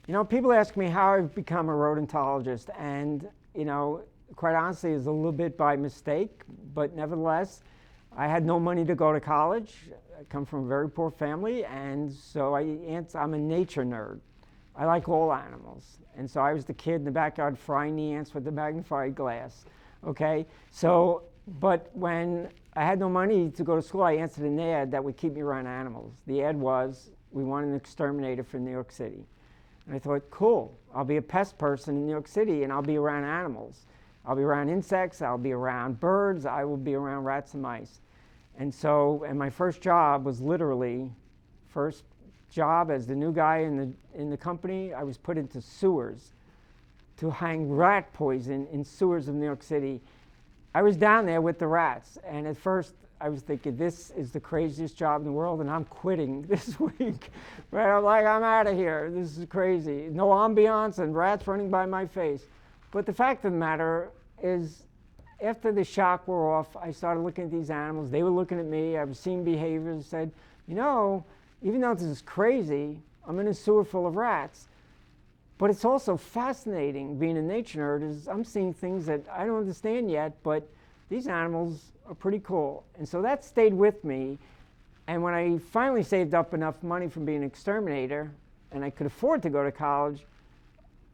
You know, people ask me how I've become a rodentologist, and, quite honestly, it's a little bit by mistake, but nevertheless, I had no money to go to college. I come from a very poor family, and so I'm a nature nerd. I like all animals. And so I was the kid in the backyard frying the ants with the magnified glass, okay? So, but when I had no money to go to school, I answered an ad that would keep me around animals. The ad was, we want an exterminator for New York City. And I thought, cool, I'll be a pest person in New York City and I'll be around animals. I'll be around insects, I'll be around birds, I will be around rats and mice. And my first job was literally, first job as the new guy in the company, I was put into sewers to hang rat poison in sewers of New York City. I was down there with the rats, and at first I was thinking, this is the craziest job in the world, and I'm quitting this week. Right? I'm like, I'm out of here. This is crazy. No ambiance and rats running by my face. But the fact of the matter is, after the shock wore off, I started looking at these animals. They were looking at me. I was seeing behaviors. Said, even though this is crazy, I'm in a sewer full of rats. But it's also fascinating being a nature nerd. Is I'm seeing things that I don't understand yet, but these animals are pretty cool. And so that stayed with me. And when I finally saved up enough money from being an exterminator, and I could afford to go to college,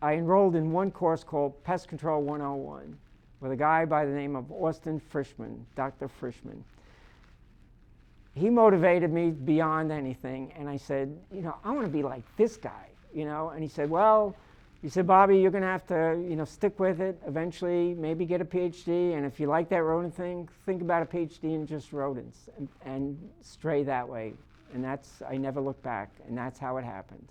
I enrolled in one course called Pest Control 101 with a guy by the name of Austin Frischman, Dr. Frischman. He motivated me beyond anything, and I said, I want to be like this guy, And he said, Bobby, you're going to have to, stick with it. Eventually, maybe get a PhD, and if you like that rodent thing, think about a PhD in just rodents and stray that way. And I never looked back, and that's how it happened.